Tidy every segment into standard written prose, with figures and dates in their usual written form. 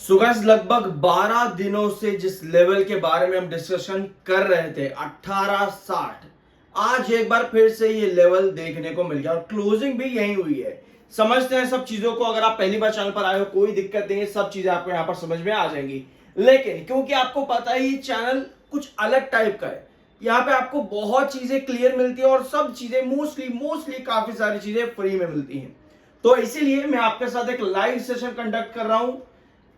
सुगस लगभग 12 दिनों से जिस लेवल के बारे में हम डिस्कशन कर रहे थे 1860, आज एक बार फिर से ये लेवल देखने को मिल गया और क्लोजिंग भी यही हुई है। समझते हैं सब चीजों को। अगर आप पहली बार चैनल पर आए हो कोई दिक्कत नहीं है, सब चीजें आपको यहाँ पर समझ में आ जाएंगी। लेकिन क्योंकि आपको पता है ये चैनल कुछ अलग टाइप का है, यहाँ पे आपको बहुत चीजें क्लियर मिलती है और सब चीजें मोस्टली काफी सारी चीजें फ्री में मिलती हैं। तो इसीलिए मैं आपके साथ एक लाइव सेशन कंडक्ट कर रहा हूं।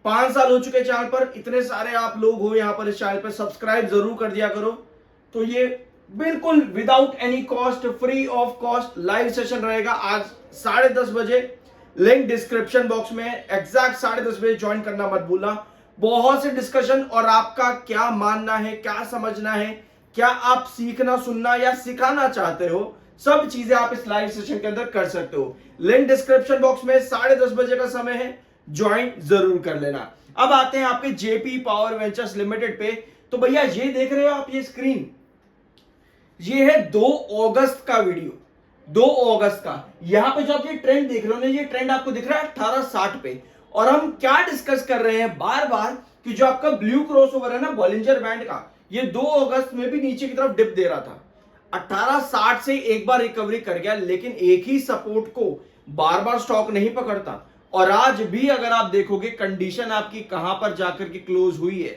5 साल हो चुके चैनल पर, इतने सारे आप लोग हो यहाँ पर इस चैनल पर, सब्सक्राइब जरूर कर दिया करो। तो ये बिल्कुल without any cost, free of cost live session रहेगा आज 10:30 बजे। लिंक डिस्क्रिप्शन बॉक्स में, एग्जैक्ट 10:30 बजे ज्वाइन करना मत भूलना। बहुत से डिस्कशन और आपका क्या मानना है, क्या समझना है, क्या आप सीखना, सुनना या सिखाना चाहते हो, सब चीजें आप इस लाइव सेशन के अंदर कर सकते हो। लिंक डिस्क्रिप्शन बॉक्स में, 10:30 बजे का समय है, ज्वाइन जरूर कर लेना। अब आते हैं आपके जेपी पावर वेंचर्स लिमिटेड पे। तो भैया ये देख रहे हो आप ये स्क्रीन, ये है 2 अगस्त का वीडियो, 2 अगस्त का। यहां पे जो आप ये ट्रेंड देख रहे हो ना, ये ट्रेंड आपको दिख रहा है 1860 पे। और हम क्या डिस्कस कर रहे हैं बार बार कि जो आपका ब्लू क्रॉसओवर है ना बॉलिंजर बैंड का, ये 2 अगस्त में भी नीचे की तरफ डिप दे रहा था। 1860 से एक बार रिकवरी कर गया, लेकिन एक ही सपोर्ट को बार बार स्टॉक नहीं पकड़ता। और आज भी अगर आप देखोगे कंडीशन आपकी कहां पर जाकर के क्लोज हुई है।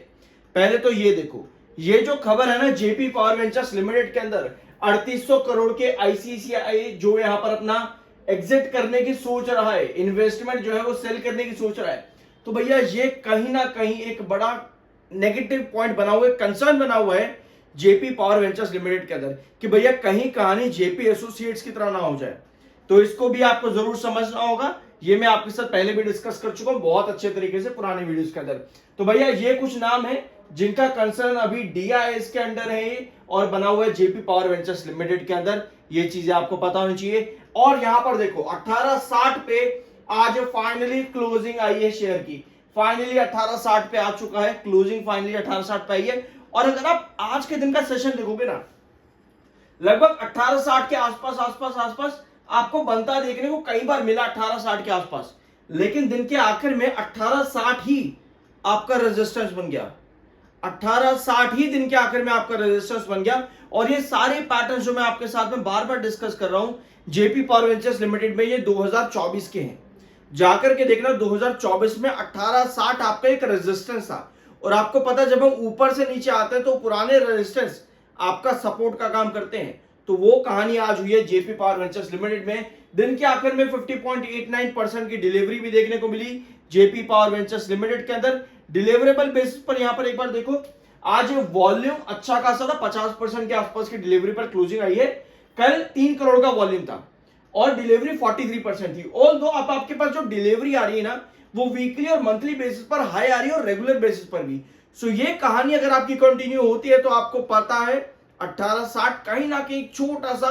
पहले तो ये देखो, ये जो खबर है ना जेपी पावर वेंचर्स लिमिटेड के अंदर 3800 करोड़ के आईसीआईसीआई जो यहां पर अपना एग्जिट करने की सोच रहा है, इन्वेस्टमेंट जो है वो सेल करने की सोच रहा है। तो भैया ये कहीं ना कहीं एक बड़ा नेगेटिव पॉइंट बना हुआ है, कंसर्न बना हुआ है जेपी पावर वेंचर्स लिमिटेड के अंदर कि भैया कहीं कहानी जेपी एसोसिएट्स की तरह ना हो जाए। तो इसको भी आपको जरूर समझना होगा। ये मैं आपके साथ पहले भी डिस्कस कर चुका हूं बहुत अच्छे तरीके से पुराने वीडियोस के अंदर। तो भैया ये कुछ नाम है जिनका कंसर्न अभी डीआईएस के अंडर है और बना हुआ है जेपी पावर वेंचर्स लिमिटेड के अंदर। ये चीजें आपको पता होनी चाहिए। और यहां पर देखो 1860 पे आज फाइनली क्लोजिंग आई है शेयर की। फाइनली 1860 पे आ चुका है, क्लोजिंग फाइनली 1860 पे आई है। और अगर आप आज के दिन का सेशन देखोगे ना, लगभग 1860 के आसपास आपको बनता देखने को कई बार मिला 1860 के आसपास, लेकिन दिन के आखिर में 1860 ही आपका रेजिस्टेंस बन गया। 1860 ही दिन के आखिर में आपका रेजिस्टेंस बन गया। और ये सारे पैटर्न जो मैं आपके साथ में बार बार डिस्कस कर रहा हूं जेपी पावर वेंचर्स लिमिटेड में, ये 2024 के हैं। जाकर के देखना 2024 में 1860 आपका एक रेजिस्टेंस था। और आपको पता जब हम ऊपर से नीचे आते हैं तो पुराने रेजिस्टेंस आपका सपोर्ट का काम करते हैं। तो वो कहानी आज हुई है जेपी पावर वेंचर्स लिमिटेड में। दिन के आखिर में 50.89% की डिलीवरी भी देखने को मिली जेपी पावर वेंचर्स लिमिटेड के अंदर। डिलीवरेबल बेसिस पर यहां पर एक बार देखो, आज वॉल्यूम अच्छा खासा था, 50% के आसपास की डिलीवरी पर क्लोजिंग आई है। कल 3 करोड़ का वॉल्यूम था और डिलीवरी 43% थी। ऑल्दो अब आपके पास जो डिलीवरी आ रही है ना, वो वीकली और मंथली बेसिस पर हाई आ रही है और रेगुलर बेसिस पर भी। सो ये कहानी अगर आपकी कंटिन्यू होती है तो आपको पता है 1860 कहीं ना कहीं छोटा सा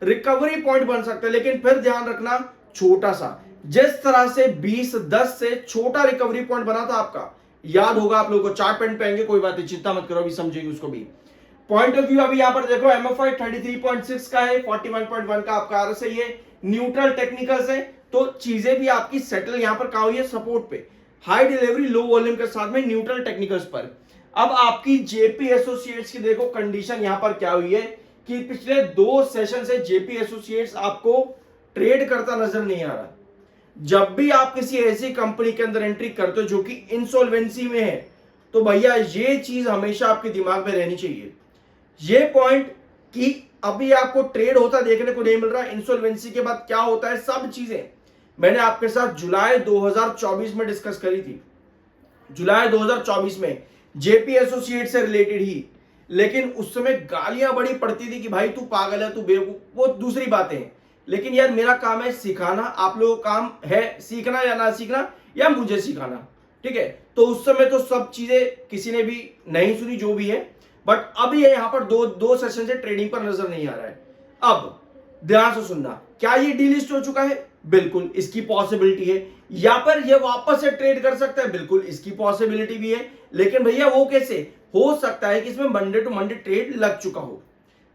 रिकवरी पॉइंट बन सकता है। लेकिन फिर ध्यान रखना, छोटा सा, जिस तरह से 2010 से छोटा रिकवरी पॉइंट बना था आपका, याद होगा आप लोगों को। चार्ट पेन पे आएंगे, कोई बात नहीं, चिंता मत करो, अभी समझेंगे उसको भी। पॉइंट ऑफ व्यू अभी यहां पर देखो, एमएफआई 33.6 का है, 41.1 का आपका आरएसआई है, न्यूट्रल टेक्निकल से। तो चीजें भी आपकी सेटल यहां पर कहां हुई है, सपोर्ट पे, हाई डिलीवरी लो वॉल्यूम के साथ में न्यूट्रल टेक्निकल्स पर। अब आपकी जेपी एसोसिएट्स की देखो कंडीशन यहां पर क्या हुई है कि पिछले 2 सेशन से जेपी एसोसिएट्स आपको ट्रेड करता नजर नहीं आ रहा। जब भी आप किसी ऐसी कंपनी के अंदर एंट्री करते हो जो कि इंसॉल्वेंसी में है, तो भैया ये चीज हमेशा आपके दिमाग में रहनी चाहिए, ये पॉइंट कि अभी आपको ट्रेड होता देखने को नहीं मिल रहा। इंसॉल्वेंसी के बाद क्या होता है, सब चीजें मैंने आपके साथ जुलाई 2024 में डिस्कस करी थी। जुलाई 2024 में जेपी एसोसिएट से रिलेटेड ही। लेकिन उस समय गालियां बड़ी पड़ती थी कि भाई तू पागल है, तू बेवकूफ, वो दूसरी बातें हैं। लेकिन यार मेरा काम है सिखाना, आप लोगों का काम है सीखना या ना सीखना, या मुझे सिखाना, ठीक है। तो उस समय तो सब चीजें किसी ने भी नहीं सुनी जो भी है, बट अब ये यहां पर दो सेशन से ट्रेडिंग पर नजर नहीं आ रहा है। अब ध्यान से सुनना, क्या ये डीलिस्ट हो चुका है? बिल्कुल इसकी पॉसिबिलिटी है। या पर ये वापस से ट्रेड कर सकता है, बिल्कुल इसकी पॉसिबिलिटी भी है। लेकिन भैया वो कैसे हो सकता है कि इसमें मंडे टू मंडे ट्रेड लग चुका हो,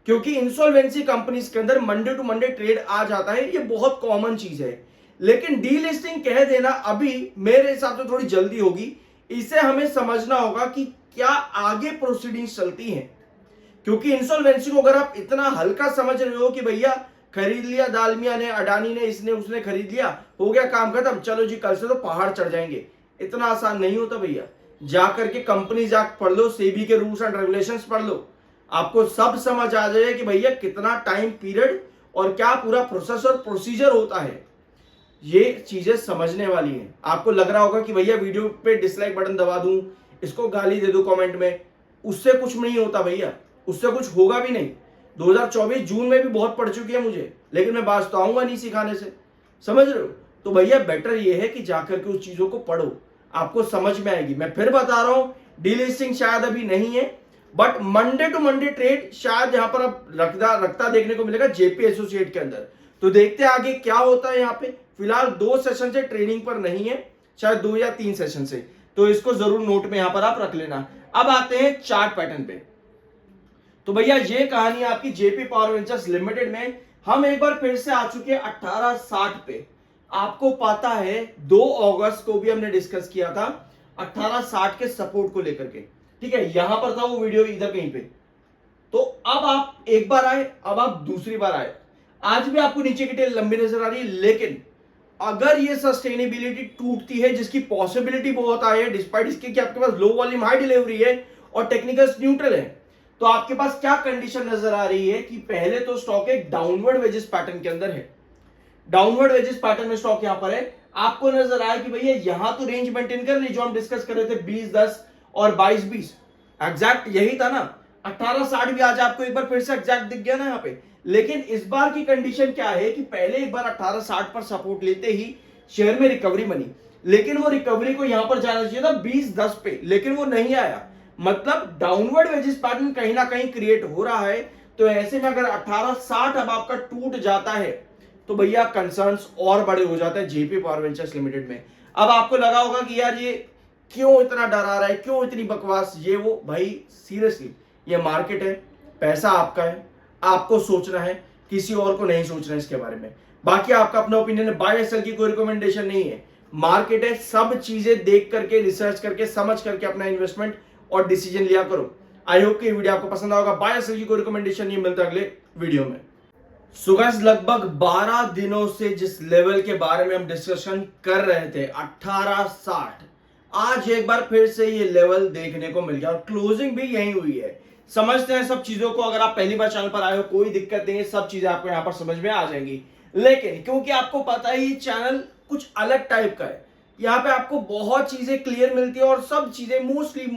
क्योंकि इंसॉल्वेंसी कंपनीज के अंदर मंडे टू मंडे ट्रेड आ जाता है, ये बहुत कॉमन चीज है। लेकिन डीलिस्टिंग कह देना अभी मेरे हिसाब से थोड़ी जल्दी होगी। इसे हमें समझना होगा कि क्या आगे प्रोसीडिंग्स चलती हैं, क्योंकि इंसॉल्वेंसी को अगर आप इतना हल्का समझ रहे हो कि भैया खरीद लिया दालमिया ने, अडानी ने, इसने उसने खरीद लिया, हो गया काम खत्म, चलो जी कल से तो पहाड़ चढ़ जाएंगे, इतना आसान नहीं होता भैया। जाकर के कंपनीज एक्ट पढ़ लो, सेबी के रूल्स एंड रेगुलेशंस पढ़ लो, आपको सब समझ आ जाए कि भैया कितना टाइम पीरियड और क्या पूरा प्रोसेस और प्रोसीजर होता है। ये चीजें समझने वाली हैं। आपको लग रहा होगा कि भैया वीडियो पे डिसलाइक बटन दबा दूं, इसको गाली दे दूं कमेंट में, उससे कुछ नहीं होता भैया, उससे कुछ होगा भी नहीं। 2024 जून में भी बहुत पड़ चुकी है मुझे, लेकिन मैं बाज तो आऊंगा नहीं सिखाने से, समझ रहे हो। तो भैया बेटर ये है कि जाकर के उस चीजों को पढ़ो, आपको समझ में आएगी। मैं फिर बता रहा हूं, डीलिस्टिंग शायद अभी नहीं है, but Monday to Monday trade शायद यहां पर अब रखता देखने को मिलेगा जेपी एसोसिएट के अंदर। तो देखते हैं आगे क्या होता है। यहाँ पे फिलहाल 2 सेशन से ट्रेडिंग पर नहीं है, शायद 2 या 3 सेशन से, तो इसको जरूर नोट में यहां पर आप रख लेना। अब आते हैं चार्ट पैटर्न पे। तो भैया ये कहानी आपकी जेपी पावर वेंचर्स लिमिटेड में हम एक बार फिर से आ चुके हैं 1860 पे। आपको पता है 2 अगस्त को भी हमने डिस्कस किया था 1860 के सपोर्ट को लेकर के, ठीक है, यहां पर था वो वीडियो इधर कहीं पे। तो अब आप एक बार आए, अब आप दूसरी बार आए, आज भी आपको नीचे की टेल लंबी नजर आ रही है, लेकिन अगर ये सस्टेनेबिलिटी टूटती है, जिसकी पॉसिबिलिटी बहुत आई है, डिस्पाइट इसके कि आपके पास लो वॉल्यूम हाई डिलीवरी है और टेक्निकल्स न्यूट्रल है, तो आपके पास क्या कंडीशन नजर आ रही है कि पहले तो स्टॉक एक डाउनवर्ड वेजेस पैटर्न के अंदर है। डाउनवर्ड वेजेस पैटर्न में स्टॉक यहां पर है। आपको नजर आया कि भैया यहां तो रेंज मेंटेन कर ली जो हम डिस्कस कर रहे थे 20-10 और 22-20, एग्जैक्ट यही था ना। 1860 भी आज आपको एक बार फिर से एग्जैक्ट दिख गया ना यहाँ पे। लेकिन इस बार की कंडीशन क्या है कि पहले एक बार 1860 पर सपोर्ट लेते ही शेयर में रिकवरी बनी, लेकिन वो रिकवरी को यहां पर जाना चाहिए था 20-10 पे, लेकिन वो नहीं आया। मतलब डाउनवर्ड वेजेस पैटर्न कहीं ना कहीं क्रिएट हो रहा है। तो ऐसे में अगर 1860 अब आपका टूट जाता है तो भैया कंसर्न्स और बड़े हो जाते हैं जेपी पावर वेंचर्स लिमिटेड में। अब आपको लगा होगा कि यार ये क्यों इतना डरा रहा है, क्यों इतनी बकवास, ये वो। भाई सीरियसली ये मार्केट है, पैसा आपका है, आपको सोचना है, किसी और को नहीं सोचना है इसके बारे में। बाकी आपका अपना ओपिनियन है, बाय सेल की कोई रिकमेंडेशन नहीं है, मार्केट है, सब चीजें देख करके, रिसर्च करके, समझ करके अपना इन्वेस्टमेंट और डिसीजन लिया करो। आई होप कि ये वीडियो आपको पसंद आएगा। बाय सेल की कोई रिकमेंडेशन नहीं, मिलता अगले वीडियो में। सो गाइस, लगभग 12 दिनों से जिस लेवल के बारे में हम डिस्कशन कर रहे थे 1860, आज एक बार फिर से ये लेवल देखने को मिल गया और क्लोजिंग भी यही हुई है। समझते हैं सब चीजों को। अगर आप पहली बार चैनल पर आए हो, कोई दिक्कत नहीं है, सब चीजें आपको यहाँ पर समझ में आ जाएंगी। लेकिन क्योंकि आपको पता है ये चैनल कुछ अलग टाइप का है, यहाँ पे आपको बहुत चीजें क्लियर मिलती है और सब चीजें मोस्टली